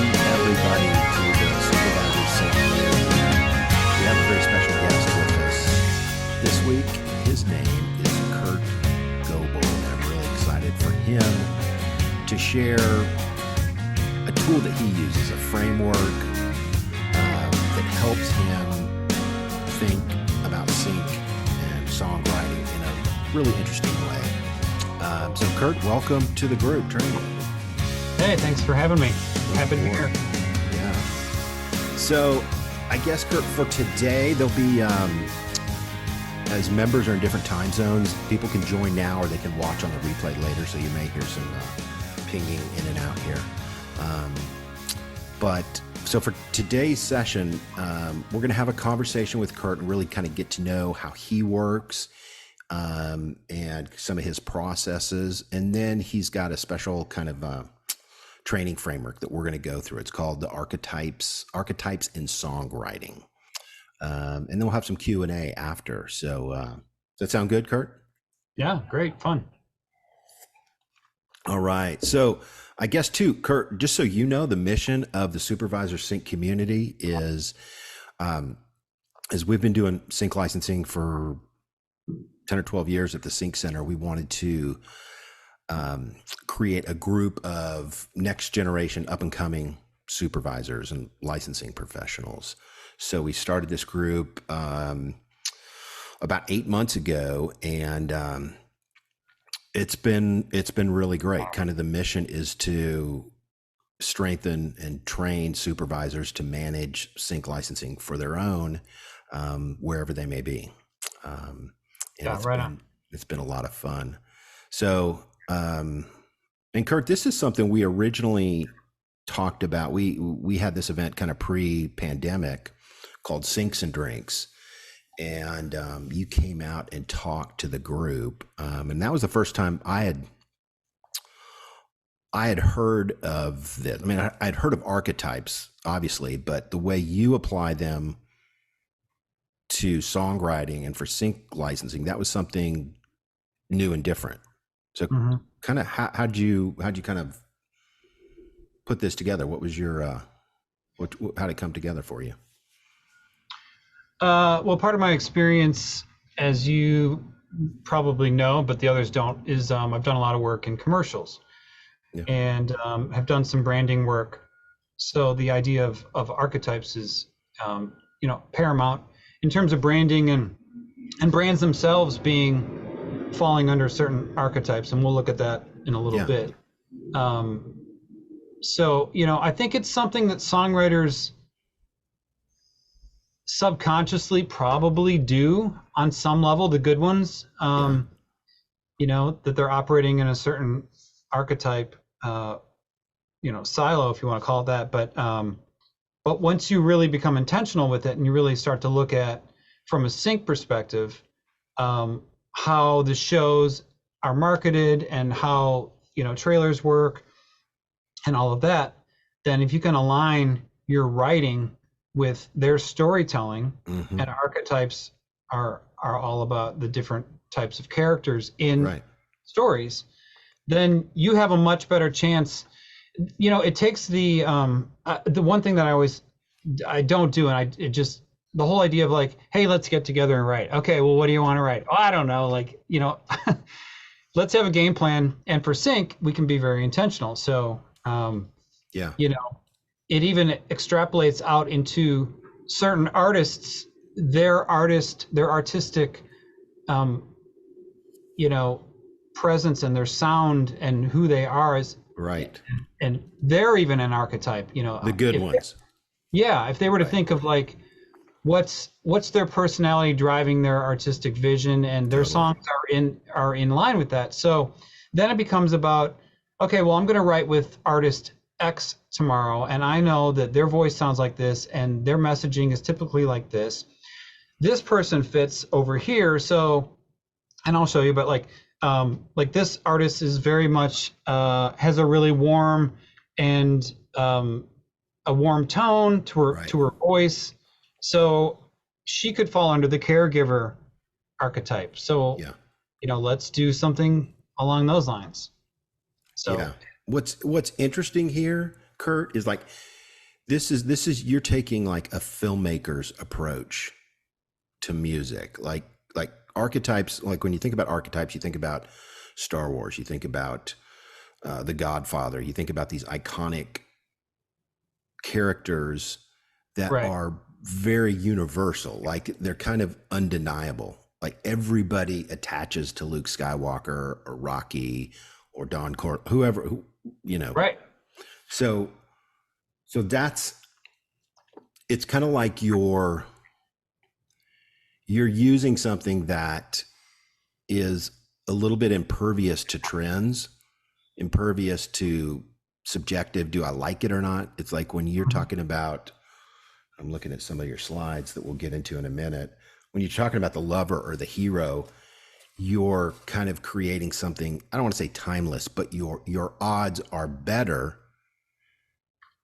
everybody to the Supervisors Sync Community. We have a very special guest with us this week. His name is Kurt Goebel, and I'm really excited for him to share a tool that he uses, a framework that helps him think about sync and songwriting in a really interesting way. So Kurt, welcome to the group training. Hey, thanks for having me. Happy to be here. Yeah. So I guess, Kurt, for today, there'll be, as members are in different time zones, people can join now or they can watch on the replay later, so you may hear some pinging in and out here. So for today's session, we're going to have a conversation with Kurt and really kind of get to know how he works and some of his processes. And then he's got a special kind of training framework that we're going to go through. It's called the Archetypes in Songwriting. And then we'll have some Q&A after. So does that sound good, Kurt? Yeah, great, fun. All right. So I guess too, Kurt, just so you know, the mission of the Supervisor Sync community is as we've been doing sync licensing for 10 or 12 years at the Sync Center, we wanted to create a group of next generation up and coming supervisors and licensing professionals. So we started this group about 8 months ago, and it's been really great. Kind of the mission is to strengthen and train supervisors to manage sync licensing for their own wherever they may be. It's been a lot of fun. So, and Kurt, this is something we originally talked about. We had this event kind of pre-pandemic called Syncs and Drinks, and you came out and talked to the group, and that was the first time I had heard of this. I mean, I'd heard of archetypes, obviously, but the way you apply them to songwriting and for sync licensing, that was something new and different. So kind of how'd you kind of put this together? What was your, how'd it come together for you? Well, part of my experience, as you probably know, but the others don't, is I've done a lot of work in commercials and have done some branding work. So the idea of archetypes is, paramount in terms of branding and brands themselves falling under certain archetypes, and we'll look at that in a little bit. So, I think it's something that songwriters subconsciously probably do on some level, the good ones, that they're operating in a certain archetype, silo, if you want to call it that. But once you really become intentional with it and you really start to look at, from a sync perspective, how the shows are marketed and how, trailers work and all of that, then if you can align your writing with their storytelling, and archetypes are all about the different types of characters in stories, then you have a much better chance. It takes the one thing that I don't do, and the whole idea of like, hey, let's get together and write. Okay, well, what do you want to write? Oh, I don't know. Let's have a game plan. And for sync, we can be very intentional. So, it even extrapolates out into certain artists, their artistic, presence and their sound and who they are is right. And they're even an archetype, the good ones. If they were to think of like, what's their personality driving their artistic vision, and their songs are in line with that. So then it becomes about, okay, well, I'm going to write with artist X tomorrow, and I know that their voice sounds like this and their messaging is typically like this. This person fits over here, so, and I'll show you, but like this artist is very much has a really warm and a warm tone to her voice, so she could fall under the caregiver archetype. So let's do something along those lines. So what's interesting here, Kurt, is like this is you're taking like a filmmaker's approach to music. Like archetypes, like when you think about archetypes, you think about Star Wars, you think about The Godfather, you think about these iconic characters that are very universal, like they're kind of undeniable. Like everybody attaches to Luke Skywalker or Rocky or Don Cort, whoever, you know. Right. So it's kind of like you're using something that is a little bit impervious to trends, impervious to subjective, do I like it or not? It's like when you're talking about, I'm looking at some of your slides that we'll get into in a minute. When you're talking about the lover or the hero, you're kind of creating something, I don't want to say timeless, but your odds are better.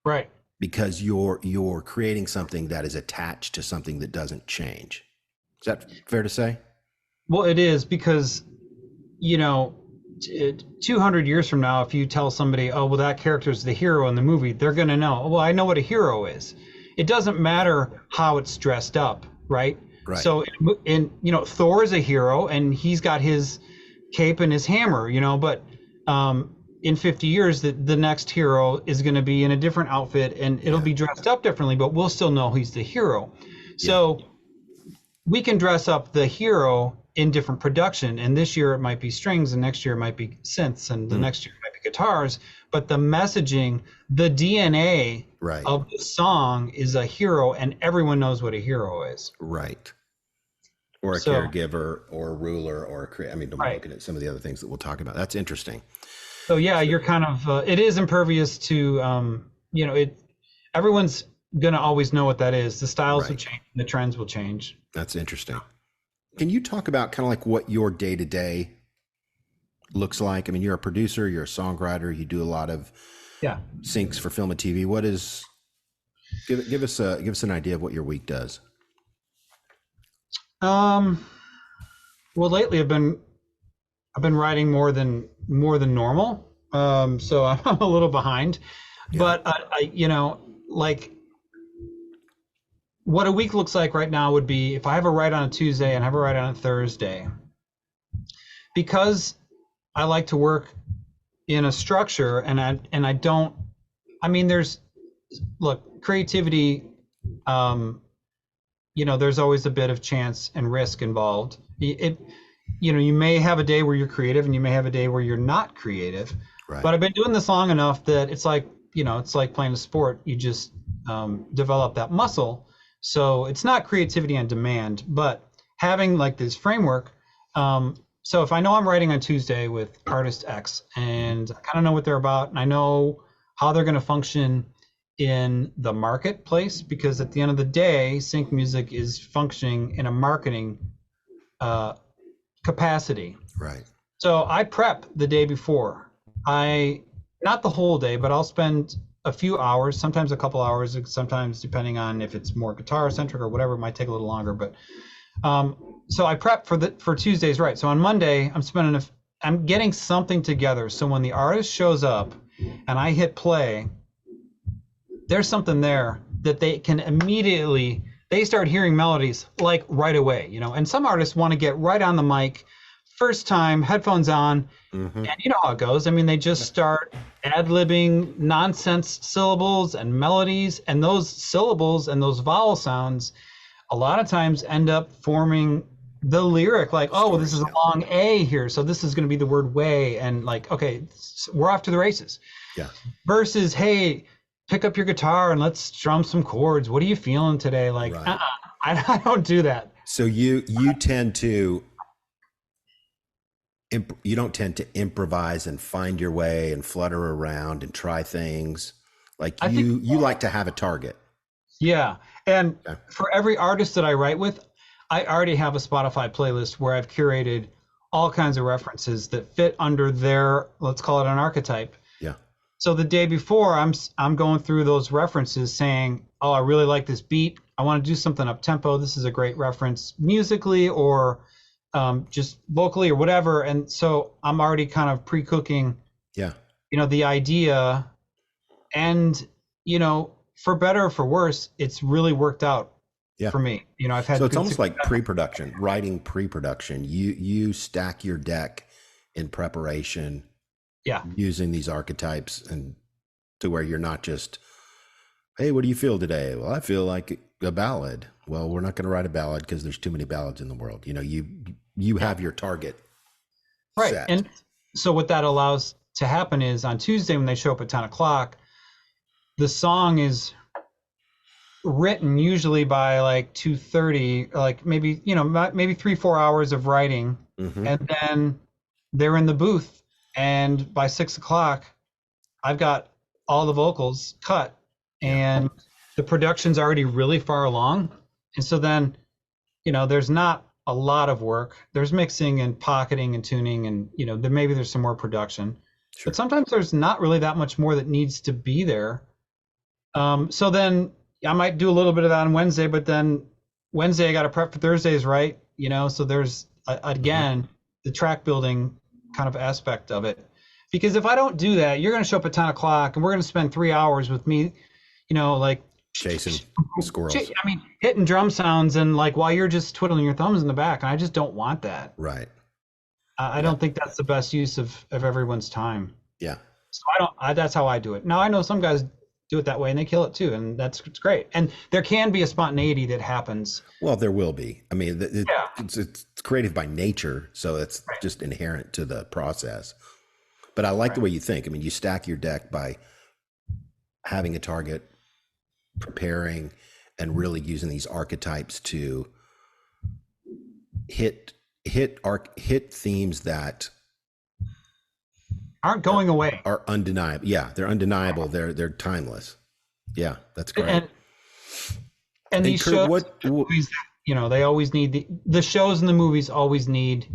Right. Because you're creating something that is attached to something that doesn't change. Is that fair to say? Well, it is, because, you know, 200 years from now, if you tell somebody, oh, well, that character is the hero in the movie, they're going to know, well, I know what a hero is. It doesn't matter how it's dressed up, right? Right. So, you know, Thor is a hero and he's got his cape and his hammer, you know, but in 50 years, the next hero is going to be in a different outfit and it'll be dressed up differently, but we'll still know he's the hero. So we can dress up the hero in different production, and this year it might be strings, and next year it might be synths, and the next year it might be guitars, but the messaging, the DNA of the song is a hero, and everyone knows what a hero is. Right. Or a caregiver or a ruler or a creator. I mean, I'm looking at some of the other things that we'll talk about. That's interesting. So yeah, you're kind of, it is impervious to, you know, everyone's going to always know what that is. The styles will change, the trends will change. That's interesting. Can you talk about kind of like what your day-to-day looks like? I mean, you're a producer, you're a songwriter, you do a lot of syncs for film and TV. What is, give us an idea of what your week does. Well, lately I've been writing more than normal. So I'm a little behind, but I, you know, like, what a week looks like right now would be if I have a write on a Tuesday and have a write on a Thursday. Because I like to work in a structure, and I don't, I mean, look, creativity, you know, there's always a bit of chance and risk involved. You know, you may have a day where you're creative and you may have a day where you're not creative. Right. But I've been doing this long enough that it's like, you know, it's like playing a sport. You just develop that muscle. So it's not creativity on demand, but having like this framework. So if I know I'm writing on Tuesday with artist X and I kind of know what they're about and I know how they're going to function in the marketplace, because at the end of the day, sync music is functioning in a marketing capacity. Right. So I prep the day before. Not the whole day, but I'll spend a few hours, sometimes a couple hours, sometimes depending on if it's more guitar centric or whatever, it might take a little longer. But so I prep for Tuesdays, right? So on Monday, I'm getting something together. So when the artist shows up and I hit play, there's something there that they can immediately, they start hearing melodies like right away, you know. And some artists want to get right on the mic, first time, headphones on, and you know how it goes. I mean, they just start ad-libbing nonsense syllables and melodies, and those syllables and those vowel sounds a lot of times end up forming the lyric, like, oh, well, this is a long A here, so this is going to be the word way, and like, okay, we're off to the races. Yeah. Versus, hey, pick up your guitar and let's strum some chords. What are you feeling today? Like, I don't do that. So you tend to, you don't tend to improvise and find your way and flutter around and try things. Like you like to have a target. Yeah. And for every artist that I write with, I already have a Spotify playlist where I've curated all kinds of references that fit under their, let's call it an archetype. Yeah. So the day before, I'm going through those references saying, oh, I really like this beat. I want to do something up tempo. This is a great reference musically or just vocally or whatever. And so I'm already kind of pre-cooking, you know, the idea And, you know, for better or for worse, it's really worked out Yeah. for me. You know, I've had So it's good almost like success. pre-production, writing pre-production. You stack your deck in preparation Yeah. using these archetypes, and to where you're not just, hey, what do you feel today? Well, I feel like a ballad. Well, we're not going to write a ballad because there's too many ballads in the world. You know, you have your target Right. set. And so what that allows to happen is on Tuesday when they show up at 10 o'clock, the song is written usually by like 2:30, like maybe, you know, maybe 3-4 hours of writing. Mm-hmm. And then they're in the booth. And by 6 o'clock, I've got all the vocals cut, and the production's already really far along. And so then, you know, there's not a lot of work. There's mixing and pocketing and tuning, and, you know, maybe there's some more production. Sure. But sometimes there's not really that much more that needs to be there. So then I might do a little bit of that on Wednesday, but then Wednesday I got to prep for Thursdays, right? You know, so there's again the track building kind of aspect of it. Because if I don't do that, you're going to show up at 10 o'clock and we're going to spend 3 hours with me, you know, like Chasing squirrels. I mean, hitting drum sounds, and like while you're just twiddling your thumbs in the back. And I just don't want that. Right. I don't think that's the best use of everyone's time. Yeah. So that's how I do it. Now I know some guys do it that way and they kill it too, and it's great. And there can be a spontaneity that happens. Well, there will be. I mean, it's creative by nature, so it's just inherent to the process. But I like the way you think. I mean, you stack your deck by having a target, preparing, and really using these archetypes to hit themes that Aren't going away. Are undeniable. Yeah, they're undeniable. They're timeless. Yeah, that's great. And these shows, movies, you know, they always need the shows and the movies always need.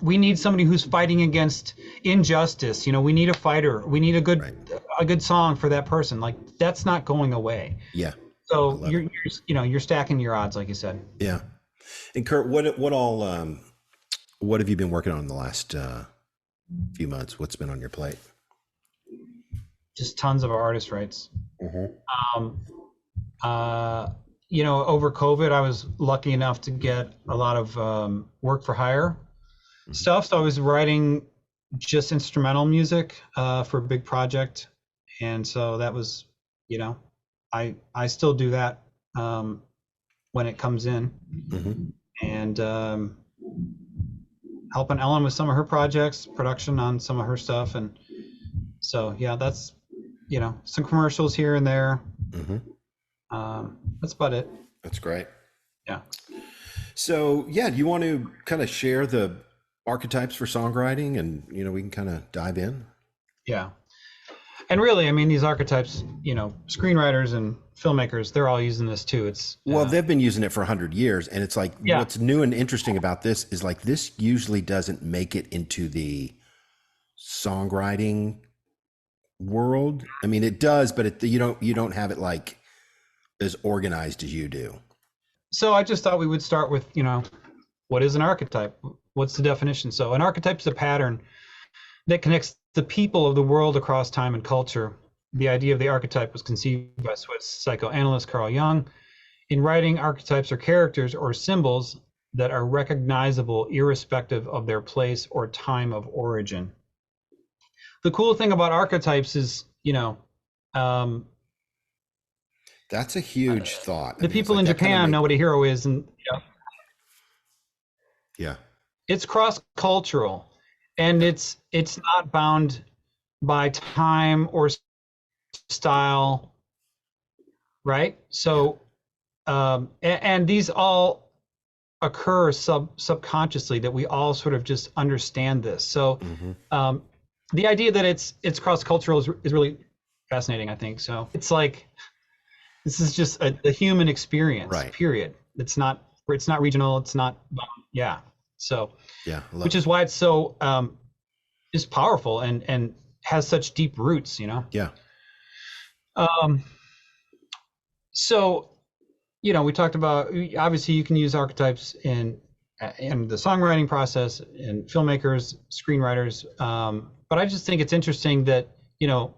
We need somebody who's fighting against injustice. You know, we need a fighter. We need a good song for that person. Like, that's not going away. Yeah. So you're stacking your odds, like you said. Yeah. And Kurt, what have you been working on in the last few months? What's been on your plate? Just tons of artist rights. Mm-hmm. You know, over COVID, I was lucky enough to get a lot of work for hire stuff. So I was writing just instrumental music for a big project. And so that was, you know, I still do that when it comes in. Mm-hmm. And helping Ellen with some of her projects, production on some of her stuff. And so, yeah, that's, you know, some commercials here and there. Mm-hmm. That's about it. That's great. Yeah. So, yeah, do you want to kind of share the archetypes for songwriting, and, you know, we can kind of dive in? Yeah. And really, I mean, these archetypes, you know, screenwriters and filmmakers, they're all using this too. It's well, they've been using it for 100 years, and it's like, what's new and interesting about this is, like, this usually doesn't make it into the songwriting world. I mean, it does, but you don't have it like as organized as you do. So I just thought we would start with, you know, what is an archetype? What's the definition? So an archetype is a pattern that connects the people of the world across time and culture. The idea of the archetype was conceived by Swiss psychoanalyst Carl Jung. In writing, archetypes are characters or symbols that are recognizable irrespective of their place or time of origin. The cool thing about archetypes is, you know, that's a huge thought. The people in Japan know what a hero is, and it's cross-cultural, and it's not bound by time or style, right? So, and these all occur subconsciously, that we all sort of just understand this. So, the idea that it's cross-cultural is really fascinating, I think. So it's like, this is just a human experience, right? Period. It's not regional. It's not, So, which is why it's so is powerful and has such deep roots, you know? Yeah. So, you know, we talked about, obviously you can use archetypes in the songwriting process, in filmmakers, screenwriters. But I just think it's interesting that, you know,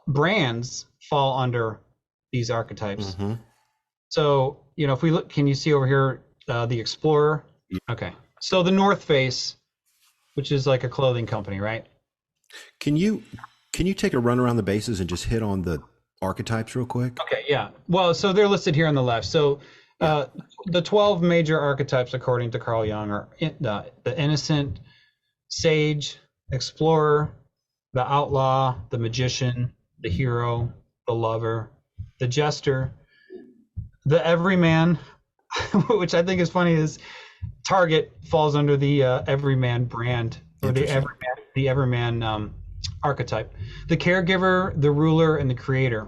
brands fall under these archetypes. Mm-hmm. So, if we look, can you see over here the Explorer? Yeah. Okay. So the North Face, which is like a clothing company, right? Can you take a run around the bases and just hit on the archetypes real quick? Okay, yeah. Well, so they're listed here on the left. So the 12 major archetypes, according to Carl Jung, are the innocent, sage, explorer, the outlaw, the magician, the hero, the lover, the jester, the everyman, which I think is funny is Target falls under the everyman brand, or the everyman archetype. The caregiver, the ruler, and the creator.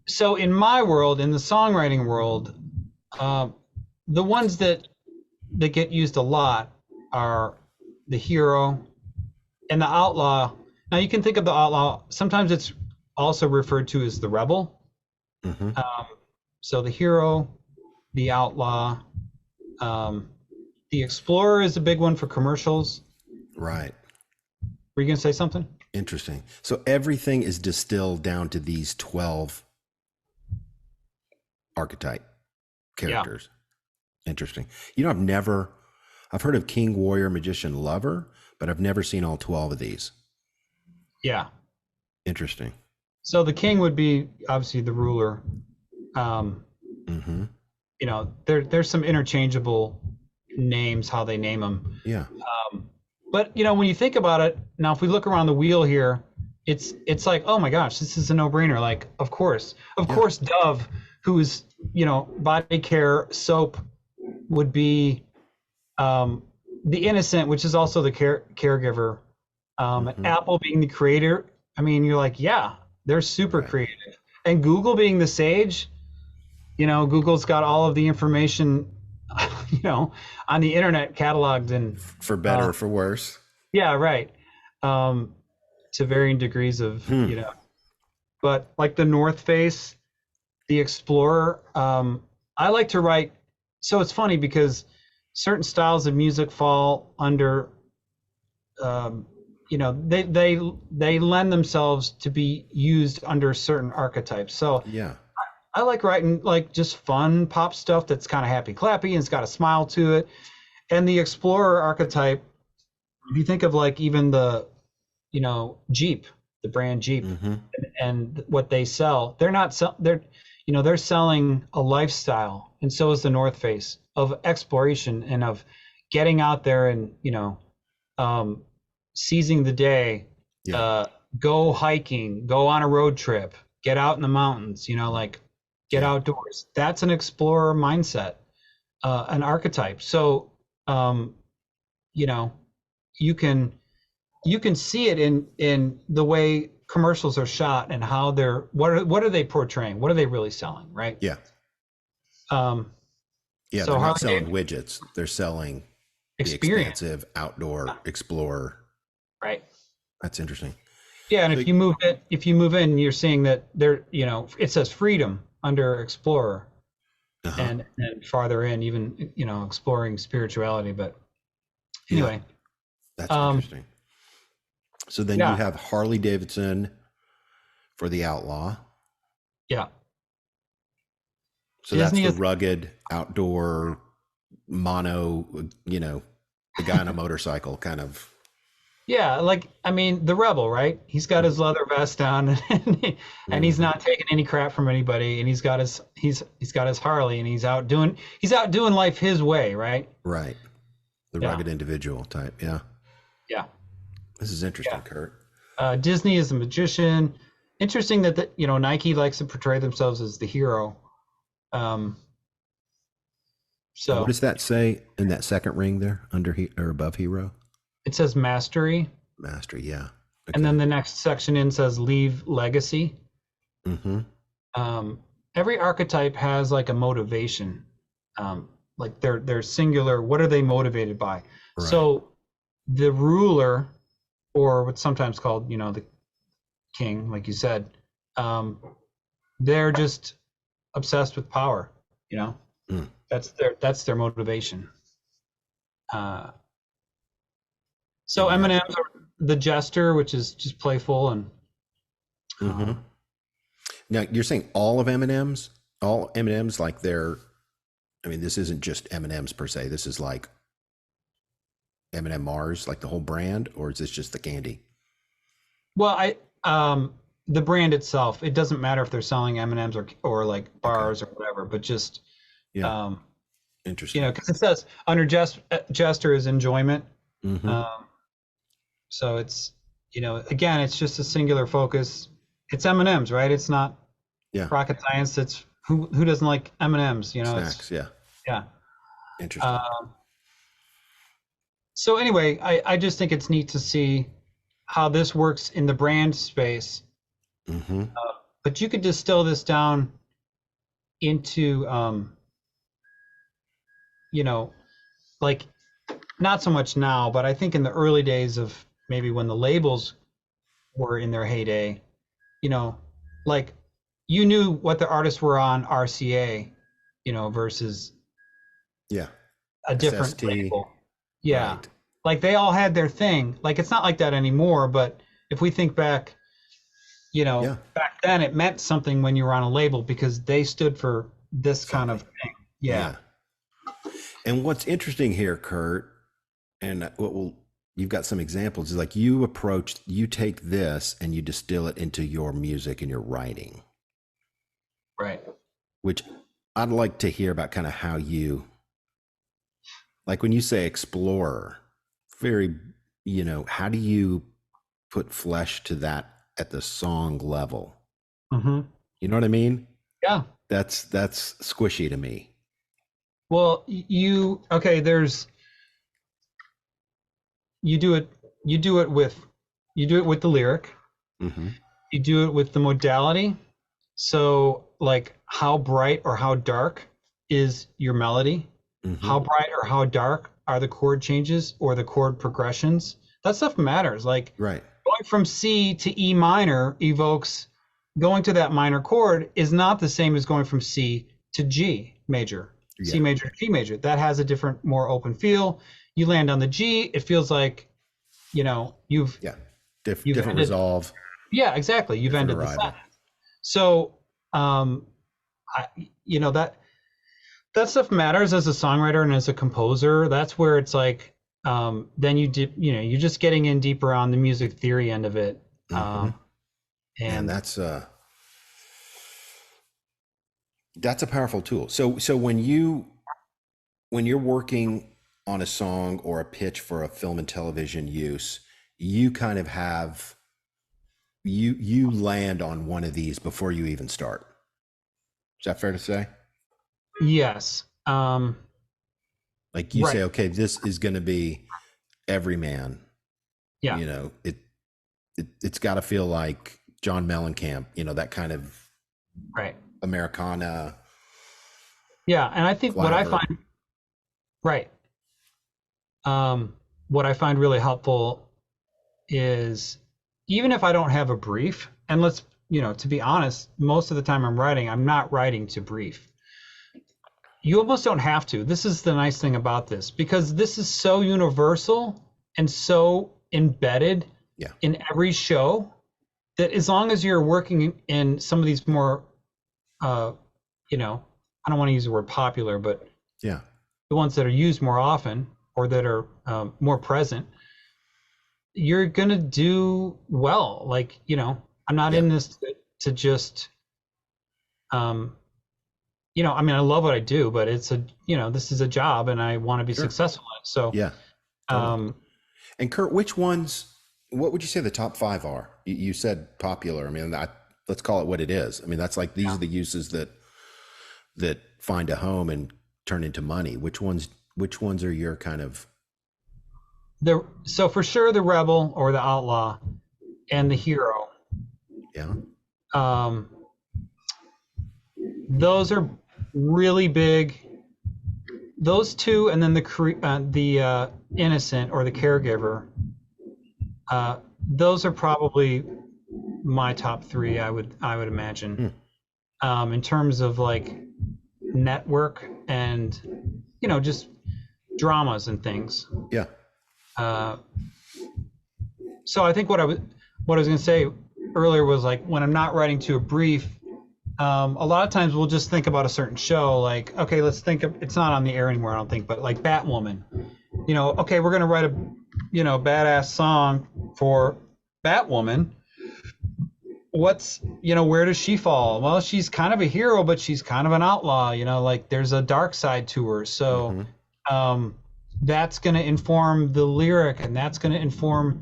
So in my world, in the songwriting world, the ones that get used a lot are the hero and the outlaw. Now you can think of the outlaw, sometimes it's also referred to as the rebel. Mm-hmm. So the hero, the outlaw, the explorer is a big one for commercials. Right. Were you going to say something? Interesting. So everything is distilled down to these 12 archetype characters. Yeah. Interesting. I've heard of king, warrior, magician, lover, but I've never seen all 12 of these. Yeah. Interesting. So the king would be obviously the ruler. Mm-hmm. There's some interchangeable names, how they name them. Yeah. But when you think about it, now if we look around the wheel here, it's like, oh my gosh, this is a no-brainer. Like, of course, Dove, who's body care soap, would be the innocent, which is also the caregiver. And Apple being the creator. I mean, you're like, yeah, they're super creative. And Google being the sage, Google's got all of the information, on the internet cataloged, and for better or for worse. Yeah, right. To varying degrees of, but like the North Face, the Explorer, I like to write. So it's funny because certain styles of music fall under, they lend themselves to be used under certain archetypes. So yeah, I like writing like just fun pop stuff that's kind of happy clappy and it's got a smile to it. And the Explorer archetype, if you think of like even the, Jeep, the brand Jeep, and what they sell, they're selling a lifestyle, and so is the North Face, of exploration and of getting out there and seizing the day, go hiking, go on a road trip, get out in the mountains, get outdoors. That's an explorer mindset, an archetype. So you can see it in the way commercials are shot and how what are they portraying? What are they really selling, right? Yeah. So they're not selling widgets. They're selling experience. The expansive outdoor explorer. Right. That's interesting. Yeah, and if you move in, you're seeing that it says freedom under explorer, and farther in, even exploring spirituality. But anyway, that's interesting. So then you have Harley Davidson for the outlaw. Yeah. So Disney that's the rugged outdoor mono, the guy on a motorcycle kind of. Yeah, the rebel, right? He's got his leather vest on, and he's not taking any crap from anybody, and he's got his Harley, and he's out doing life his way, right? Right. The rugged individual type, yeah. Yeah. This is interesting, Kurt. Disney is the magician. Interesting that Nike likes to portray themselves as the hero. So what does that say in that second ring there, under or above hero? It says mastery. Mastery, yeah. Okay. And then the next section in says leave legacy. Every archetype has like a motivation. Like they're singular. What are they motivated by? Right. So the ruler, or what's sometimes called, the king, like you said, they're just obsessed with power. That's their motivation. So M&Ms the Jester, which is just playful and. Mm-hmm. Now you're saying all M&Ms, like they're. I mean, this isn't just M&Ms per se. This is like M&M Mars, like the whole brand, or is this just the candy? Well, the brand itself, it doesn't matter if they're selling M&Ms or like bars or whatever, but just interesting. Because it says under Jester is enjoyment. Mm-hmm. So it's again, it's just a singular focus. It's M&Ms, right? It's not rocket science. It's who doesn't like M&Ms? Snacks, yeah. Interesting. So anyway, I just think it's neat to see how this works in the brand space. Mm-hmm. But you could distill this down into, like not so much now, but I think in the early days of maybe when the labels were in their heyday, like you knew what the artists were on RCA, versus a different SST. label. Yeah. Right. Like they all had their thing. Like it's not like that anymore, but if we think back, back then it meant something when you were on a label because they stood for this kind of thing. Yeah. And what's interesting here, Kurt, and you've got some examples, is like you take this and you distill it into your music and your writing. Right. Which I'd like to hear about kind of how you, like when you say explorer, very, how do you put flesh to that at the song level? Mm-hmm. You know what I mean? Yeah. That's squishy to me. Well, you do it with the lyric. Mm-hmm. You do it with the modality. So like how bright or how dark is your melody? Mm-hmm. How bright or how dark are the chord changes or the chord progressions? That stuff matters. Like right. Going from C to E minor evokes going to that minor chord is not the same as going from C to G major, C major to G major. That has a different, more open feel. You land on the G, it feels like, you've different ended, resolve. Yeah, exactly. You've ended the sentence. So, that stuff matters as a songwriter and as a composer. That's where it's like, then you're just getting in deeper on the music theory end of it. Mm-hmm. And that's a powerful tool. So when you're working on a song or a pitch for a film and television use, you kind of have, you land on one of these before you even start. Is that fair to say? Yes. Like you say, okay, this is going to be Everyman. Yeah. It's got to feel like John Mellencamp, that kind of Americana. Yeah. And I think what I find, what I find really helpful is even if I don't have a brief, and let's, to be honest, most of the time I'm not writing to brief. You almost don't have to. This is the nice thing about this, because this is so universal and so embedded in every show that as long as you're working in some of these more, I don't want to use the word popular, but the ones that are used more often or that are more present, you're going to do well. Like, I'm not in this to just, I mean, I love what I do, but it's this is a job and I want to be successful at it. So, totally. And Kurt, what would you say the top 5 are? You said popular. I mean, let's call it what it is. I mean, that's like, these are the uses that find a home and turn into money. Which ones are your kind of? So for sure the rebel or the outlaw and the hero. Yeah. Those are really big. Those two, and then the innocent or the caregiver. Those are probably my top 3. I would imagine, in terms of like network and just dramas and things. Yeah. So I think what I was going to say earlier was like when I'm not writing to a brief, a lot of times we'll just think about a certain show, like, okay, let's think of, it's not on the air anymore, I don't think, but like Batwoman, okay, we're going to write a, badass song for Batwoman. Where does she fall? Well, she's kind of a hero, but she's kind of an outlaw, like there's a dark side to her. So, that's going to inform the lyric, and that's going to inform,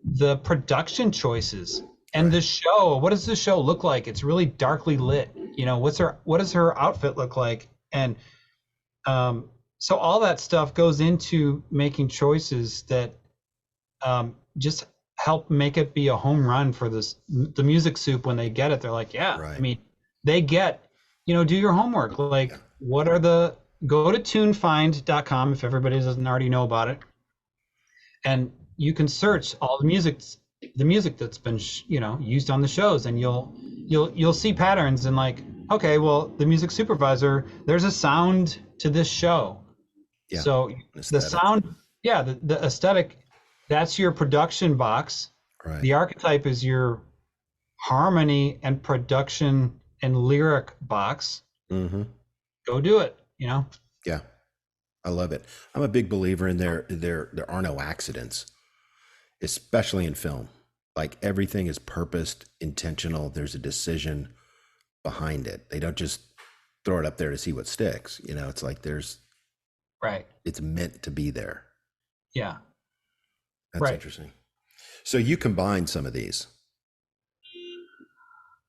the production choices. And the show, what does the show look like? It's really darkly lit. What does her outfit look like? And so all that stuff goes into making choices that just help make it be a home run for the music soup. When they get it, they're like, yeah. Right. I mean, they get, do your homework. Like, what are go to tunefind.com if everybody doesn't already know about it, and you can search all the music that's been used on the shows, and you'll see patterns, and like, okay, well, the music supervisor, there's a sound to this show. Yeah. So the sound, the aesthetic, that's your production box. Right. The archetype is your harmony and production and lyric box. Mm-hmm. Go do it. Yeah, I love it. I'm a big believer in there are no accidents, especially in film. Like, everything is purposed, intentional. There's a decision behind it. They don't just throw it up there to see what sticks. It's like it's meant to be there. Yeah. That's interesting. So you combine some of these.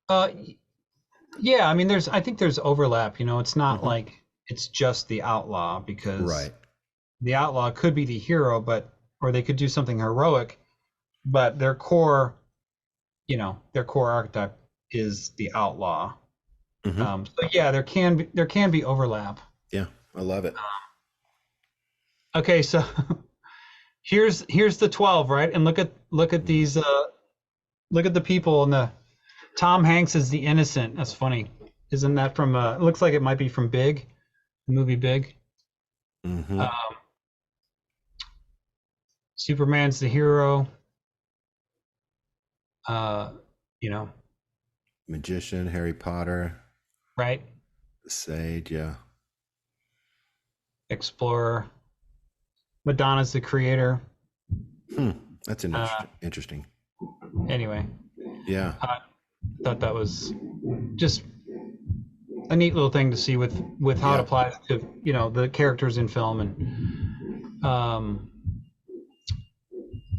Yeah, I mean, I think there's overlap, it's not like it's just the outlaw, because the outlaw could be the hero, or they could do something heroic, but their core archetype is the outlaw. So yeah, there can be overlap. Yeah, I love it. Okay, so here's the 12, right? And look at these, look at the people, and Tom Hanks is the innocent. That's funny. Isn't that from, it looks like it might be from Big, the movie Big. Superman's the hero. Magician, Harry Potter. Right. The Sage, yeah. Explorer. Madonna's the creator. That's interesting. Anyway. Yeah. Thought that was just a neat little thing to see with how it applies to the characters in film,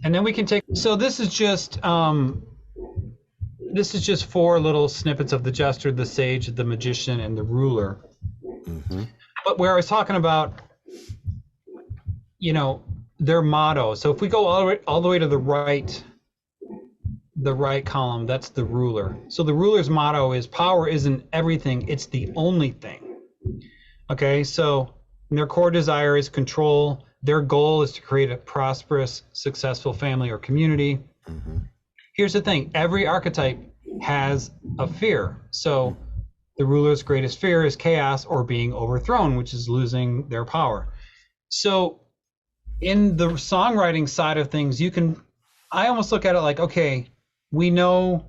and then we can take. So this is just 4 little snippets of the jester, the sage, the magician, and the ruler. But where I was talking about, their motto. So if we go all the way to the right column, that's the ruler. So the ruler's motto is, power isn't everything, it's the only thing. Okay, so their core desire is control. Their goal is to create a prosperous, successful family or community. Here's the thing, every archetype has a fear. So the ruler's greatest fear is chaos or being overthrown, which is losing their power. So in the songwriting side of things, I almost look at it like, okay, we know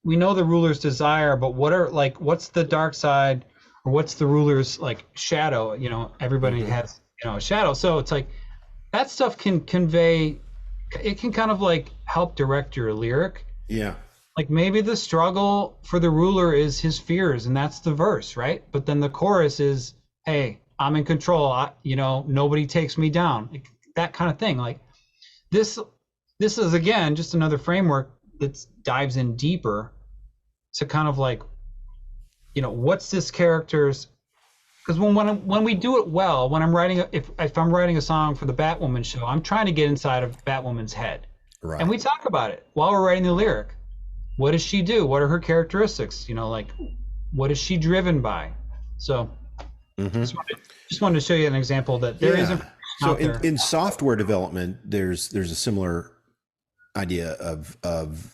the ruler's desire, but what's the dark side, or what's the ruler's like shadow? Everybody has a shadow. So it's like that stuff can convey, it can kind of like help direct your lyric. Yeah. Like maybe the struggle for the ruler is his fears, and that's the verse, right? But then the chorus is, hey, I'm in control. Nobody takes me down. Like, that kind of thing. Like this is, again, just another framework that dives in deeper to kind of like, what's this character's, because when we do it well, when I'm writing, if I'm writing a song for the Batwoman show, I'm trying to get inside of Batwoman's head. Right. And we talk about it while we're writing the lyric. What does she do? What are her characteristics? Like, what is she driven by? So just wanted to show you an example that there isn't. So in software development, there's a similar idea of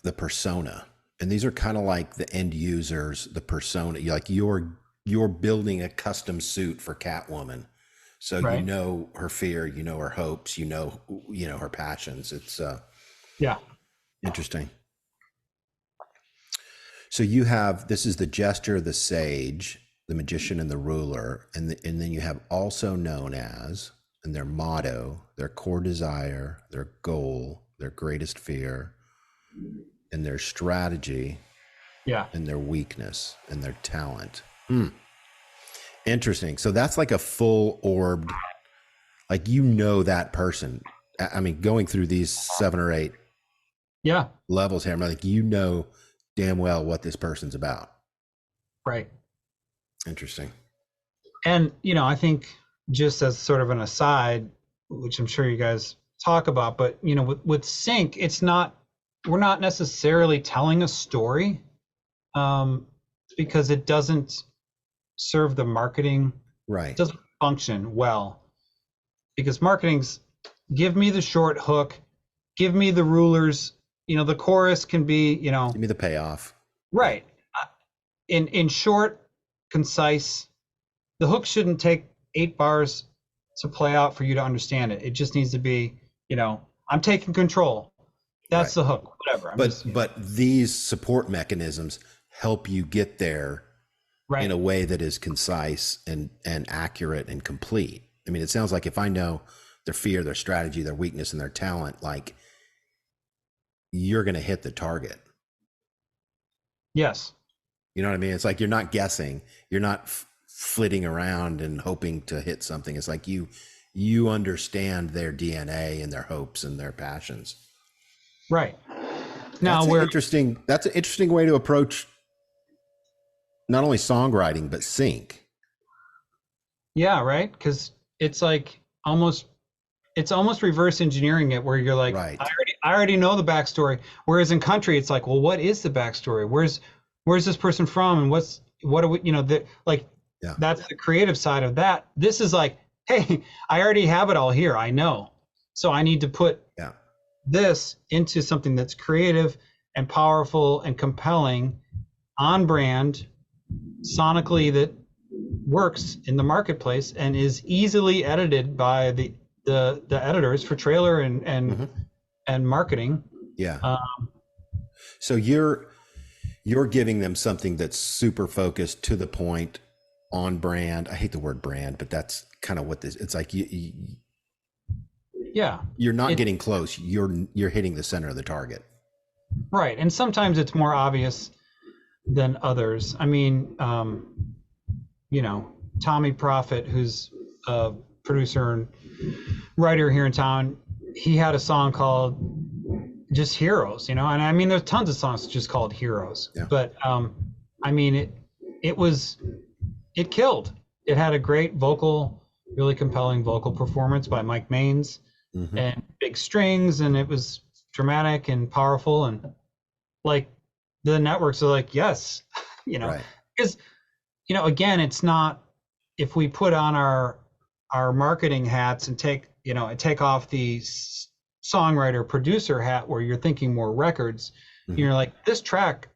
the persona, and these are kind of like the end users, the persona. You're building a custom suit for Catwoman, So you Right. know her fear, you know her hopes, you know her passions. It's Yeah. interesting. So you have, this is the jester, the sage, the magician, and the ruler, and then you have also known as, and their motto, their core desire, their goal, their greatest fear, and their strategy, Yeah. and their weakness, and their talent. Interesting. So that's like a full orbed, like that person. I mean, going through these 7 or 8 Yeah. levels here, I'm like, damn well what this person's about. Right. Interesting. And, I think just as sort of an aside, which I'm sure you guys talk about, but, with sync, we're not necessarily telling a story, because it doesn't serve the marketing. Right. It doesn't function well, because marketing's give me the short hook, give me the rulers, the chorus can be, give me the payoff. right. In short, concise, the hook shouldn't take 8 bars to play out for you to understand it. It just needs to be, I'm taking control. That's Right. the hook, whatever. But these support mechanisms help you get there right. in a way that is concise and accurate and complete. I mean, it sounds like if I know their fear, their strategy, their weakness, and their talent, like, you're going to hit the target. Yes. You know what I mean? It's like you're not guessing. You're not flitting around and hoping to hit something. It's like you understand their DNA and their hopes and their passions. Right. Now that's an interesting way to approach not only songwriting but sync. Yeah, right? Because it's like almost reverse engineering it, where you're like, right. I already know the backstory. Whereas in country, it's like, well, what is the backstory? Where's this person from, and what are we, yeah. That's the creative side of that. This is like, hey, I already have it all here. I know, so I need to put this into something that's creative and powerful and compelling, on brand, sonically, that works in the marketplace and is easily edited by the editors for trailer and marketing. Yeah. So you're giving them something that's super focused, to the point, on brand. I hate the word brand, but that's kind of what this. It's like you're not getting close. You're hitting the center of the target. Right, and sometimes it's more obvious than others. I mean, Tommy Profit, who's a producer and writer here in town, he had a song called just Heroes, and I mean, there's tons of songs just called Heroes, but I mean, it killed. It had a great really compelling vocal performance by Mike Maines, and big strings, and it was dramatic and powerful, and like the networks are like, yes, because again, it's not, if we put on our marketing hats and take off the songwriter producer hat, where you're thinking more records, you're like, this track,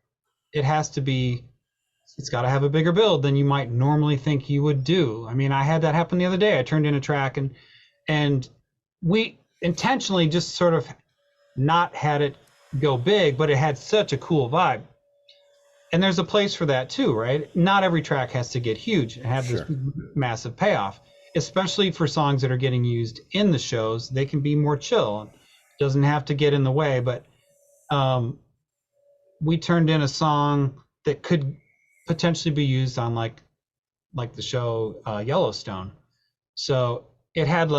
it's got to have a bigger build than you might normally think you would do. I mean, I had that happen the other day. I turned in a track and we intentionally just sort of not had it go big, but it had such a cool vibe. And there's a place for that too, right? Not every track has to get huge and have this massive payoff, especially for songs that are getting used in the shows. They can be more chill. It doesn't have to get in the way, but we turned in a song that could potentially be used on like the show Yellowstone. So it had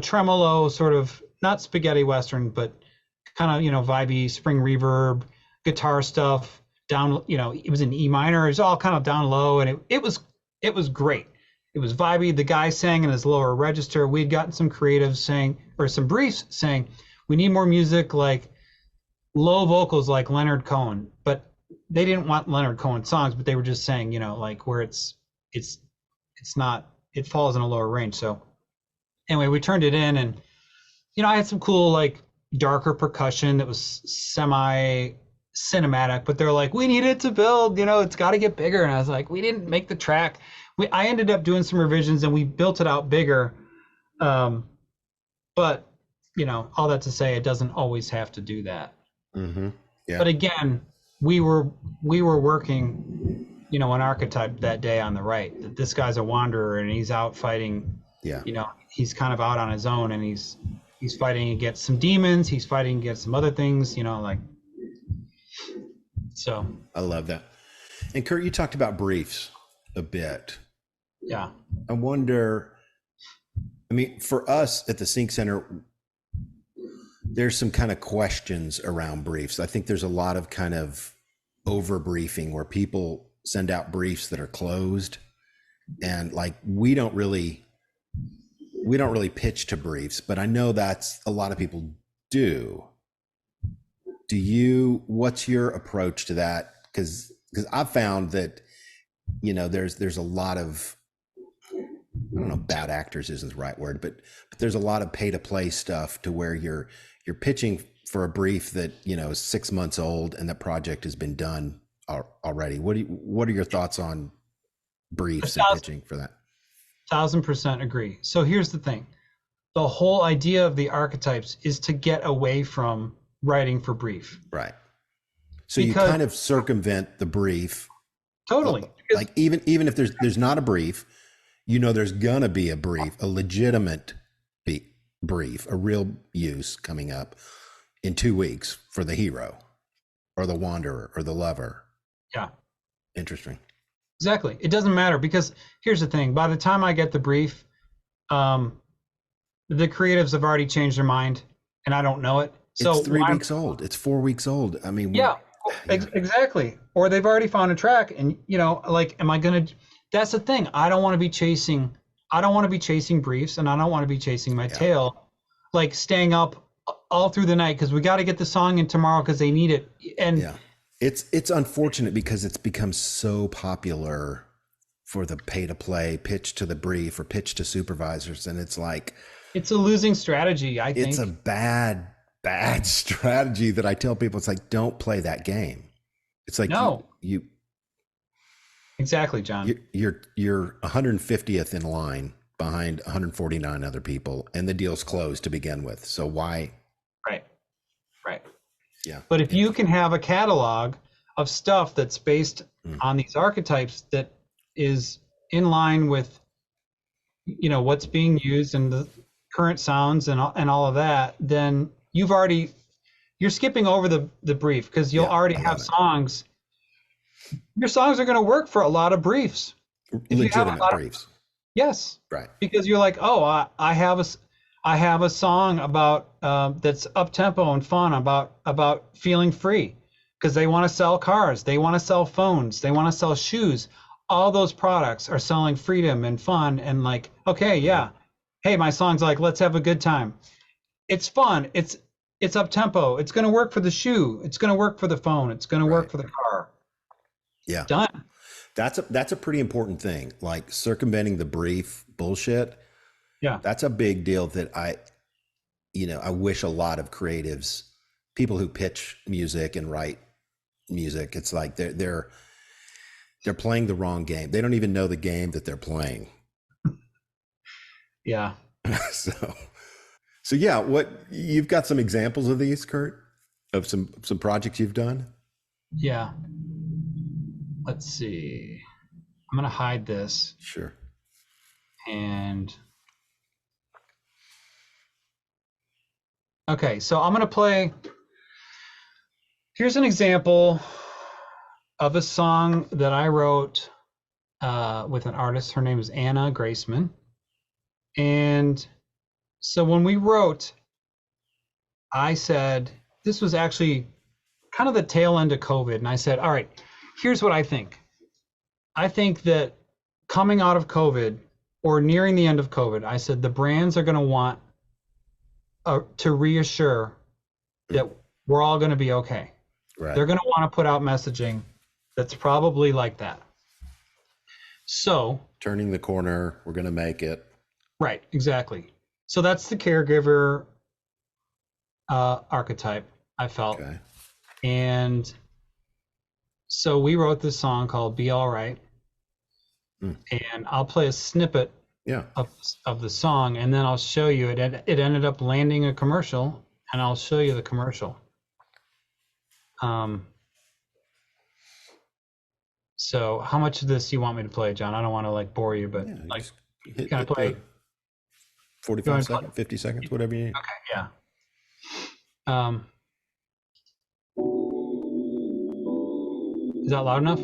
tremolo, sort of, not spaghetti western, but kind of, vibey spring reverb, guitar stuff down, it was in E minor. It was all kind of down low, and it was great. It was vibey. The guy sang in his lower register. We'd gotten some creatives saying, or some briefs saying, we need more music like low vocals like Leonard Cohen, but they didn't want Leonard Cohen songs, but they were just saying, like where it's not, it falls in a lower range. So anyway, we turned it in, and I had some cool, like, darker percussion that was cinematic, but they're like, we need it to build, it's got to get bigger. And I was like, we didn't make the track. I ended up doing some revisions and we built it out bigger. But all that to say, it doesn't always have to do that. Mm-hmm. Yeah. But again, we were working, an archetype that day on the right, that this guy's a wanderer and he's out fighting. Yeah. He's kind of out on his own and he's fighting against some demons. He's fighting against some other things, so. I love that. And Kurt, you talked about briefs a bit. Yeah. I wonder, for us at the Sync Center, there's some kind of questions around briefs. I think there's a lot of kind of over briefing where people send out briefs that are closed, and like we don't really pitch to briefs, but I know that's a lot of people do. What's your approach to that? Because I've found that there's a lot of, I don't know, bad actors isn't the right word, but there's a lot of pay to play stuff to where you're pitching for a brief that is 6 months old and that project has been done already. What are your thoughts on briefs and pitching for that? 1000% agree. So here's the thing. The whole idea of the archetypes is to get away from writing for brief. Right. So you kind of circumvent the brief. Totally. Like even if there's not a brief, there's gonna be a brief, a legitimate brief, a real use coming up in 2 weeks for the hero or the wanderer or the lover. Yeah. Interesting. Exactly. It doesn't matter, because here's the thing. By the time I get the brief, the creatives have already changed their mind and I don't know it. So it's 3 weeks old. It's 4 weeks old. Exactly. Or they've already found a track and, am I going to, that's the thing. I don't want to be chasing briefs, and I don't want to be chasing my tail, like staying up all through the night because we got to get the song in tomorrow because they need it. And it's unfortunate because it's become so popular for the pay to play, pitch to the brief or pitch to supervisors. And it's like, it's a losing strategy. I think it's a bad strategy that I tell people. It's like, don't play that game. It's like, no, you exactly, John. You're 150th in line behind 149 other people, and the deal's closed to begin with. So why? Right. Yeah. But if you can have a catalog of stuff that's based on these archetypes that is in line with, what's being used and the current sounds and all of that, then you're skipping over the brief, because you'll already have songs. Your songs are going to work for a lot of briefs. Legitimate briefs. Yes. Right. Because you're like, oh, I have a song about that's up tempo and fun about feeling free, because they want to sell cars, they want to sell phones, they want to sell shoes. All those products are selling freedom and fun, and like, okay, yeah. Hey, my song's like, let's have a good time. It's fun. It's up tempo. It's going to work for the shoe. It's going to work for the phone. It's going to work for the car. Yeah. Done. That's a pretty important thing. Like circumventing the brief bullshit. Yeah. That's a big deal that I wish a lot of creatives, people who pitch music and write music, it's like they're playing the wrong game. They don't even know the game that they're playing. Yeah. So yeah, what you've got some examples of these, Kurt, of some projects you've done? Yeah. Let's see. I'm going to hide this. Sure. And okay, so I'm going to play. Here's an example of a song that I wrote with an artist. Her name is Anna Graceman. And so when we wrote, I said, this was actually kind of the tail end of COVID. And I said, all right, here's what I think. I think that coming out of COVID or nearing the end of COVID, I said the brands are going to want to reassure that we're all going to be okay. Right. They're going to want to put out messaging that's probably like that. So turning the corner, we're going to make it. Right, exactly. So that's the caregiver archetype, I felt. Okay. And So we wrote this song called Be All Right, and I'll play a snippet Yeah. of the song, and then I'll show you it. It ended up landing a commercial, and I'll show you the commercial. So how much of this you want me to play, John? I don't want to like bore you, but like, can I play 45 seconds, 50 seconds, whatever you need. Okay, yeah. Is that loud enough?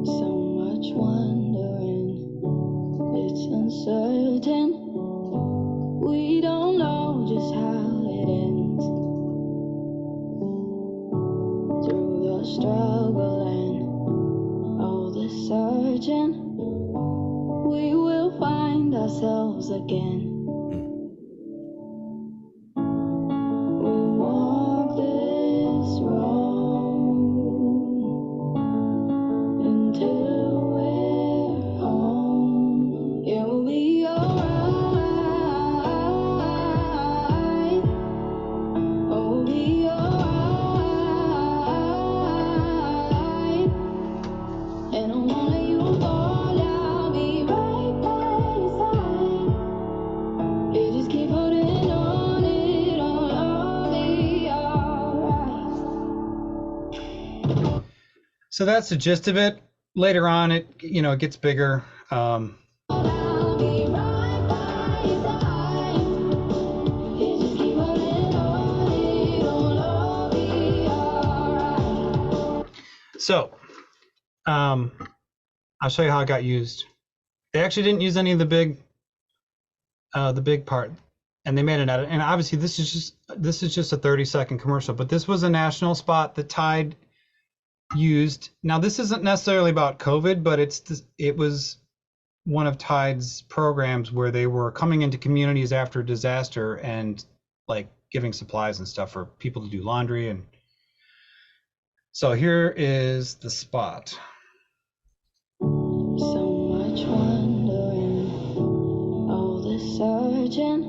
So much wondering, it's uncertain. We don't know just how it ends. Through the struggle and all the searching, we will find ourselves again. We'll walk this road until we're home. It will be alright. Oh, we'll be alright. And I won't let you fall. I'll be right by your side. You just keep holding on, it'll all be alright. So that's the gist of it. Later on, it it gets bigger. I'll be right by your side. You just keep holding on, it'll all be alright. So, I'll show you how it got used. They actually didn't use any of the big part, and they made an edit. And obviously, this is just a 30-second commercial, but this was a national spot that Tide used. Now, this isn't necessarily about COVID, but it was one of Tide's programs where they were coming into communities after disaster and like giving supplies and stuff for people to do laundry. And so here is the spot. So much wondering, all the searching,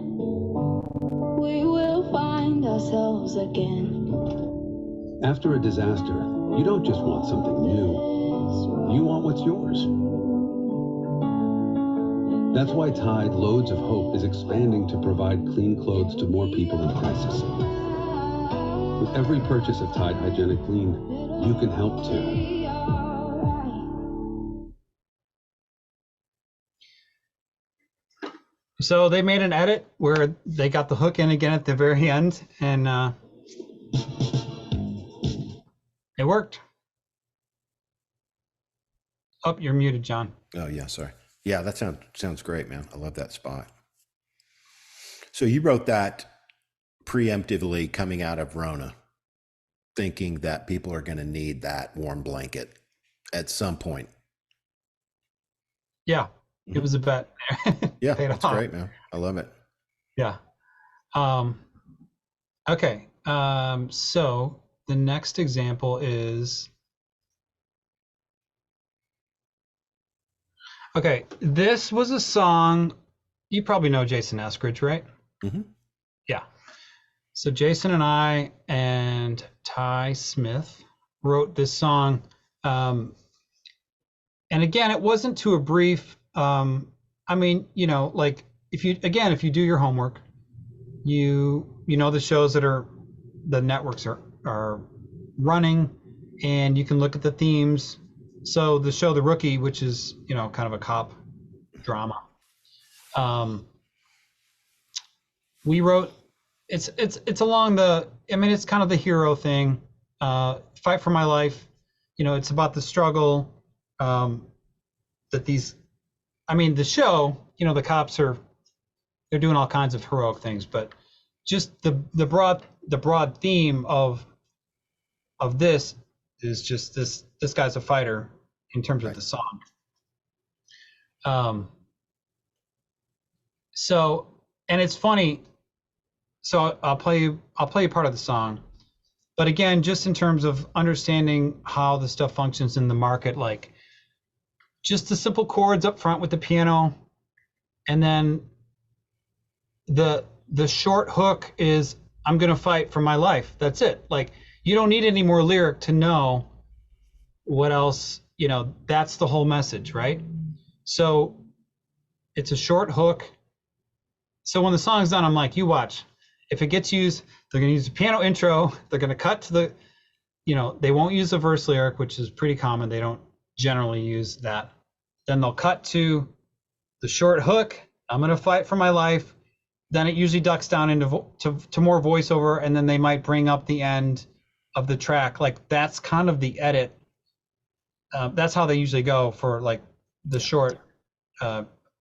we will find ourselves again. After a disaster, you don't just want something new, you want what's yours. That's why Tide Loads of Hope is expanding to provide clean clothes to more people in crisis. With every purchase of Tide Hygienic Clean, you can help too. Be alright. So they made an edit where they got the hook in again at the very end, and it worked. Oh, you're muted, John. Oh yeah, sorry. Yeah, that sounds great, man. I love that spot. So you wrote that preemptively coming out of Rona, thinking that people are going to need that warm blanket at some point. Yeah, it was a bet. Yeah, Paid that's off. great, man. I love it. Yeah. Okay. So the next example is, okay, this was a song, you probably know Jason Eskridge, right? Mm-hmm. Yeah. So Jason and I and Ty Smith wrote this song. And again, it wasn't to a brief, I mean, like if you do your homework, you know the shows that the networks are running, and you can look at the themes. So the show The Rookie, which is, kind of a cop drama. We wrote, it's along it's kind of the hero thing, fight for my life. It's about the struggle, that the show, the cops they're doing all kinds of heroic things, but just the broad theme of this is just this guy's a fighter in terms of the song. So, and it's funny. So I'll play you part of the song, but again, just in terms of understanding how the stuff functions in the market, like just the simple chords up front with the piano, and then the short hook is, I'm gonna fight for my life. That's it. Like, you don't need any more lyric to know what else, you know, that's the whole message, right? So it's a short hook. So when the song's done, I'm like, you watch. If it gets used, they're gonna use the piano intro, they're gonna cut to the, you know, they won't use the verse lyric, which is pretty common. They don't generally use that. Then they'll cut to the short hook, I'm gonna fight for my life. Then it usually ducks down into to more voiceover, and then they might bring up the end of the track. Like, that's kind of the edit. That's how they usually go for like the short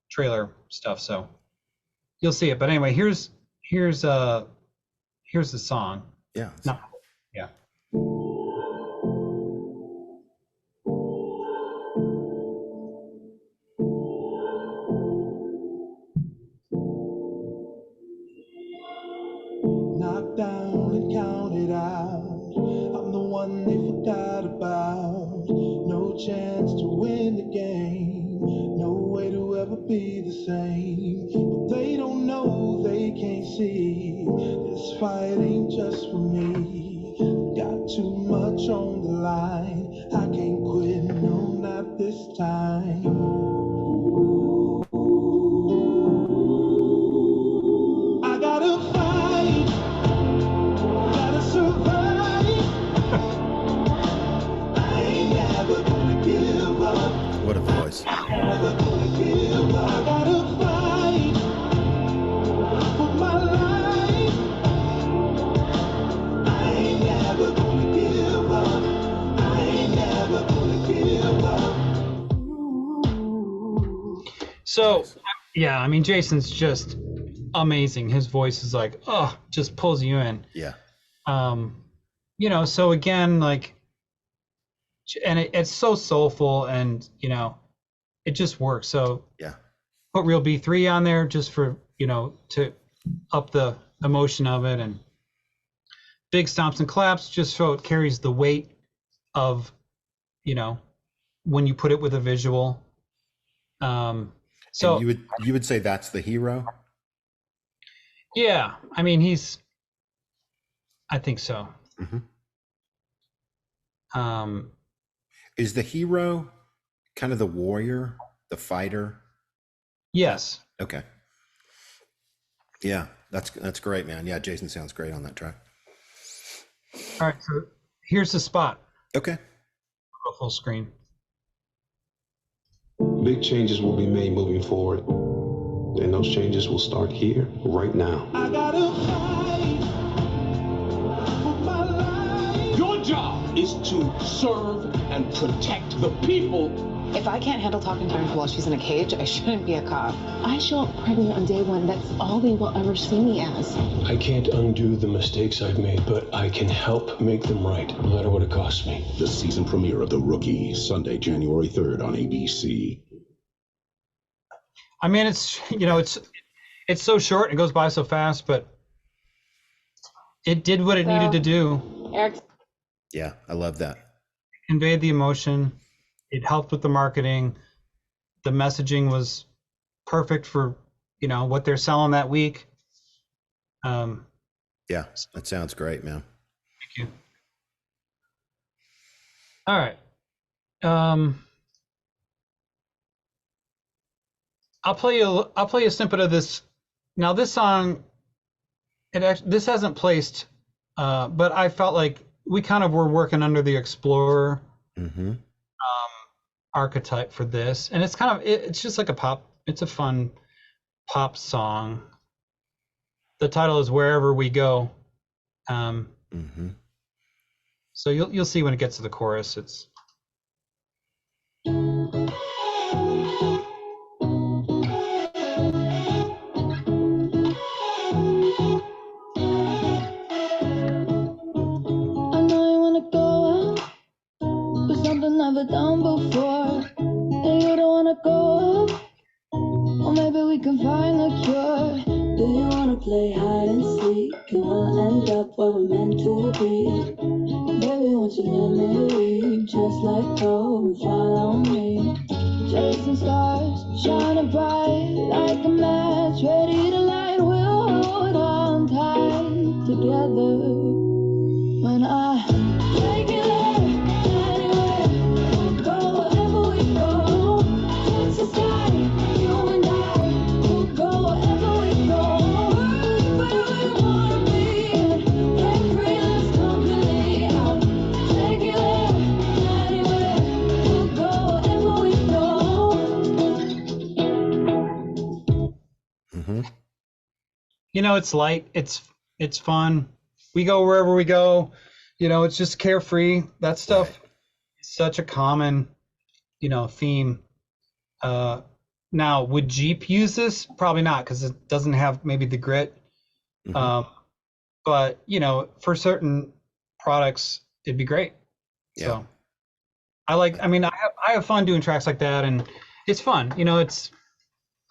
trailer stuff. So you'll see it. But anyway, here's the song. Yeah. No, yeah. Knocked down and counted out. I'm the one they forgot about. No chance to win the game. No way to ever be the same. But they don't know, they can't see. This fight ain't just for me. Got too much on the line. I can't quit, no, not this time. I gotta fight. Gotta survive. I ain't never gonna give up. What a voice. Never gonna give up. I gotta fight for my life. I ain't never gonna give up. I ain't never gonna give up. So yeah, I mean, Jason's just amazing. His voice is like, oh, just pulls you in. Yeah. You know, so again, like, and it's so soulful, and you know, it just works. So Yeah. put Real B3 on there just for, you know, to up the emotion of it, and big stomps and claps just so it carries the weight of, you know, when you put it with a visual. So And you would say that's the hero? yeah, I mean, I think so. Mhm. Um, Is the hero kind of the warrior, the fighter? yes. Okay. Yeah, that's great, man. Yeah, Jason sounds great on that track. All right, so here's the spot. Okay. Go full screen. Big changes will be made moving forward, and those changes will start here, right now. I gotta fight for my life. Your job is to serve and protect the people. If I can't handle talking to her while she's in a cage, I shouldn't be a cop. I show up pregnant on day one. That's all they will ever see me as. I can't undo the mistakes I've made, but I can help make them right, no matter what it costs me. The season premiere of The Rookie, Sunday, January 3rd on ABC. I mean, it's, you know, it's so short, it goes by so fast, but it did what it needed to do. Eric, Yeah, I love that. Conveyed the emotion. It helped with the marketing. The messaging was perfect for, you know, what they're selling that week. Yeah, that sounds great, man. Thank you. All right. I'll play a snippet of this. Now this song, this hasn't placed, but I felt like we kind of were working under the Explorer Mm-hmm. archetype for this, and it's kind of it's just like a pop. It's a fun pop song. The title is Wherever We Go. Mm-hmm. So you'll see when it gets to the chorus. It's I know you wanna go out, but something never done before. And you don't wanna go out, or maybe we can find a cure. Do you wanna play hide and seek? You wanna end up where we're meant to be? Baby, won't you let me read? Just let go and follow me. Chasing stars, shining bright like a match, ready to light. We'll together. When I take it anywhere, we'll go wherever we go. Touch the sky, you and I, we'll go wherever we go. Wherever we wanna be, and free this company out. Take it anywhere, we'll go wherever we go. Mm-hmm. You know, it's light, it's fun. We go wherever we go. You know, it's just carefree. That stuff is such a common, you know, theme. Now, would Jeep use this? Probably not, because it doesn't have maybe the grit. Mm-hmm. But you know, for certain products, it'd be great. Yeah. So, I mean, I have fun doing tracks like that, and it's fun. You know, it's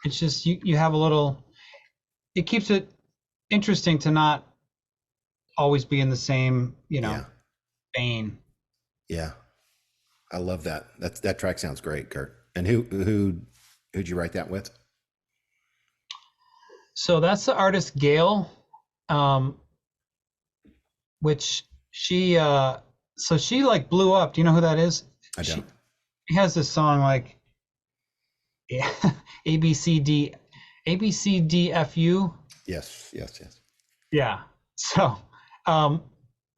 just you have a little. It keeps it interesting to not always be in the same, you know, vein. Yeah. I love that. That track sounds great, Kurt. And who'd you write that with? So that's the artist Gail, which she so she like blew up. Do you know who that is? I don't. She has this song like ABCDFU. Yes. Yeah. So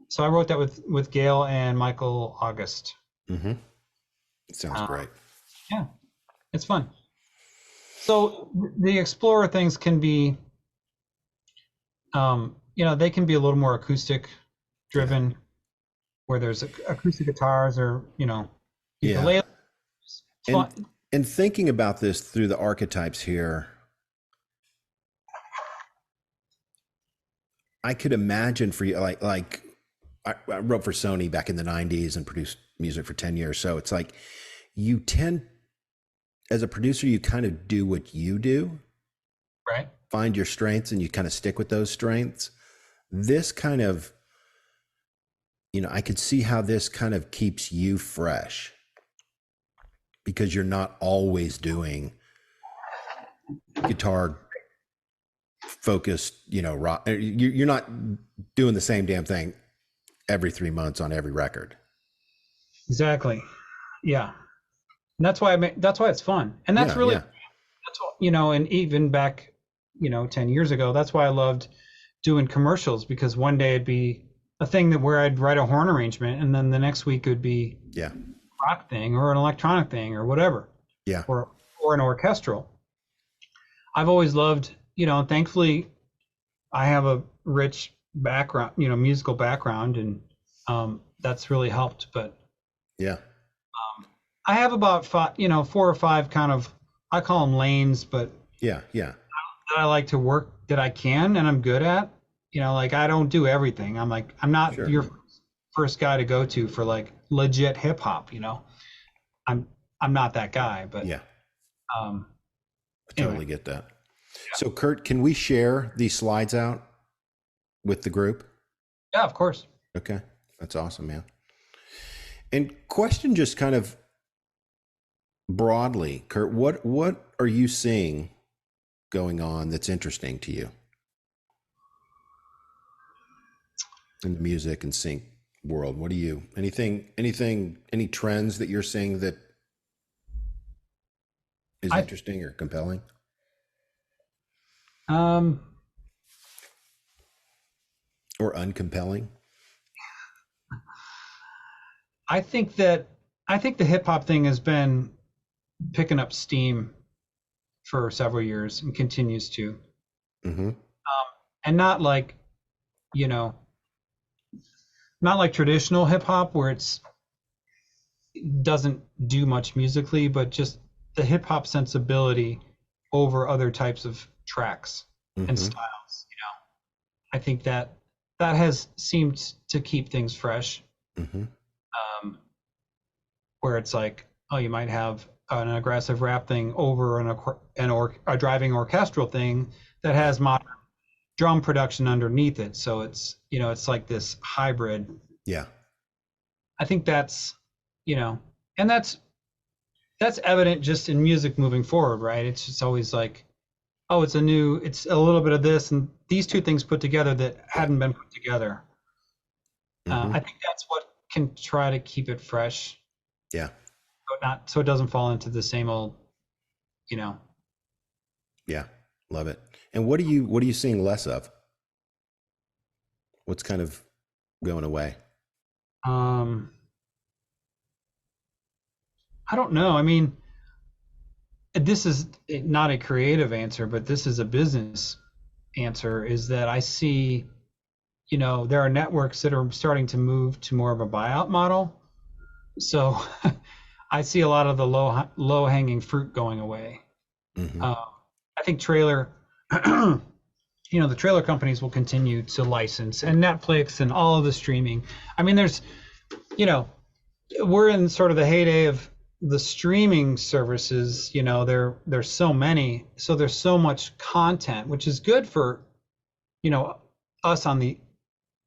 so I wrote that with Gail and Michael August. Mm-hmm. It sounds great. Yeah, it's fun. So the Explorer things can be, you know, they can be a little more acoustic driven, where there's acoustic guitars or, you know, ukulele. It's fun. And thinking about this through the archetypes here, I could imagine for you, like I wrote for Sony back in the 90s and produced music for 10 years. So it's like you tend, as a producer, you kind of do what you do. Right. Find your strengths and you kind of stick with those strengths. This kind of, you know, I could see how this kind of keeps you fresh because you're not always doing guitar focused, you know, rock. You're not doing the same damn thing every 3 months on every record. Exactly. Yeah. And that's why that's why it's fun. And that's really, that's what, you know, and even back, you know, 10 years ago, that's why I loved doing commercials, because one day it'd be a thing that where I'd write a horn arrangement and then the next week it would be a rock thing or an electronic thing or whatever. Yeah. Or an orchestral. I've always loved, you know, thankfully I have a rich background, you know, musical background, and that's really helped. But yeah, I have about 4 or 5 kind of, I call them lanes, but that I like to work that I can and I'm good at. You know, like I don't do everything. I'm not your first guy to go to for like legit hip hop. You know, I'm not that guy. But I totally get that. Yeah. So Kurt, can we share these slides out with the group? Yeah, of course. Okay, that's awesome, man. And question, just kind of broadly, Kurt, what are you seeing going on that's interesting to you in the music and sync world? What do you, any trends that you're seeing that is interesting or compelling? Or uncompelling? I think the hip hop thing has been picking up steam for several years and continues to. Mm-hmm. And not like, you know, not like traditional hip hop where it doesn't do much musically, but just the hip hop sensibility over other types of tracks and styles. You know, I think that has seemed to keep things fresh. Where it's like, oh, you might have an aggressive rap thing over a driving orchestral thing that has modern drum production underneath it. So it's, you know, it's like this hybrid. Yeah. I think that's, you know, and that's evident just in music moving forward, right? It's just always like, oh, it's a little bit of this and these two things put together that hadn't been put together. I think that's what can try to keep it fresh. Yeah. So it doesn't fall into the same old, Yeah. Love it. And what are you seeing less of? What's kind of going away? I don't know. I mean, this is not a creative answer, but this is a business answer, is that I see, there are networks that are starting to move to more of a buyout model. So I see a lot of the low hanging fruit going away. I think the trailer companies will continue to license, and Netflix and all of the streaming. I mean, there's, we're in sort of the heyday of the streaming services. There's so many, so there's so much content, which is good for, us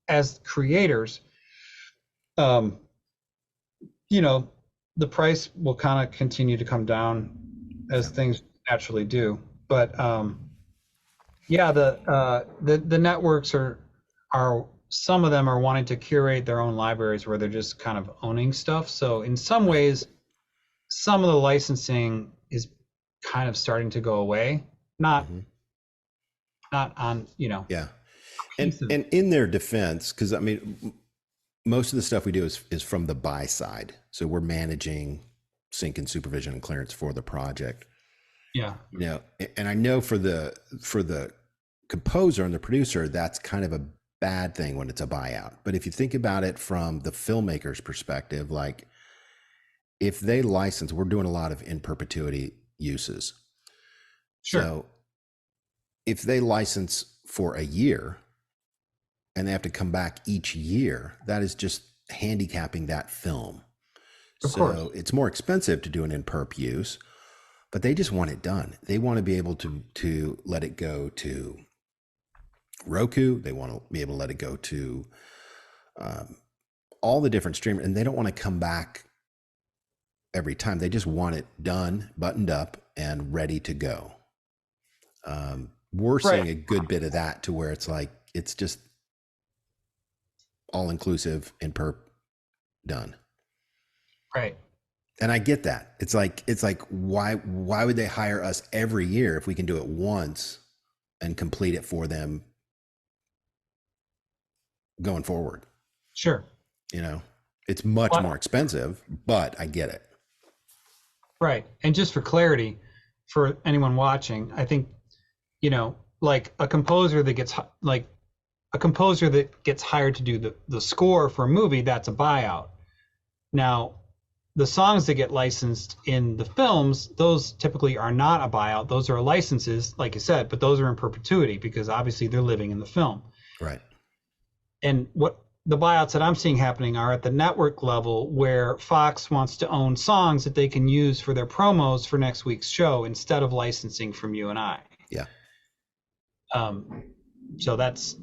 as creators. The price will kind of continue to come down as things naturally do. But yeah, the networks are some of them are wanting to curate their own libraries where they're just kind of owning stuff. So in some ways, some of the licensing is kind of starting to go away. Not on, Yeah. And in their defense, because I mean, most of the stuff we do is from the buy side. So we're managing sync and supervision and clearance for the project. Yeah. And I know for the composer and the producer, that's kind of a bad thing when it's a buyout. But if you think about it from the filmmaker's perspective, like if they license, we're doing a lot of in perpetuity uses. Sure. So if they license for a year and they have to come back each year, that is just handicapping that film. Of course. So it's more expensive to do an in perp use, but they just want it done. They want to be able to let it go to Roku. They want to be able to let it go to all the different streamers, and they don't want to come back every time. They just want it done, buttoned up, and ready to go. We're seeing a good bit of that to where it's like, it's just all inclusive and perp done. Right. And I get that. It's like, why would they hire us every year if we can do it once and complete it for them going forward? Sure. It's much more expensive, but I get it. Right. And just for clarity, for anyone watching, I think, like a composer that gets hired to do the score for a movie, that's a buyout. Now, the songs that get licensed in the films, those typically are not a buyout. Those are licenses, like you said, but those are in perpetuity because obviously they're living in the film. Right. And what the buyouts that I'm seeing happening are at the network level, where Fox wants to own songs that they can use for their promos for next week's show instead of licensing from you and I. Yeah. So that's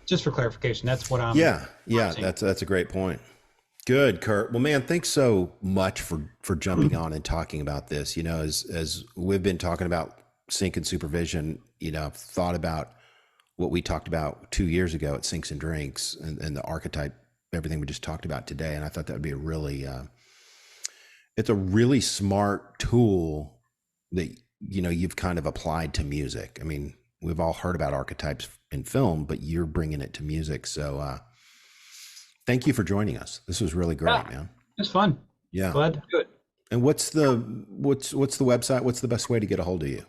just for clarification. That's what I'm. Yeah. That's a great point. Good, Kurt. Well, man, thanks so much for jumping on and talking about this. As we've been talking about sync and supervision, I've thought about what we talked about 2 years ago at Sinks and Drinks and the archetype, everything we just talked about today. And I thought that would be it's a really smart tool that, you've kind of applied to music. I mean, we've all heard about archetypes in film, but you're bringing it to music. So, thank you for joining us. This was really great, man. It's fun. Yeah. Glad to do it. And what's the website? What's the best way to get a hold of you?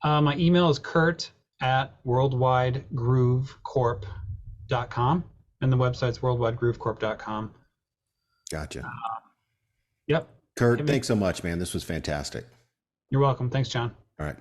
My email is kurt@worldwidegroovecorp.com, and the website's worldwidegroovecorp.com. Gotcha. Yep. Kurt, thanks so much, man. This was fantastic. You're welcome. Thanks, John. All right.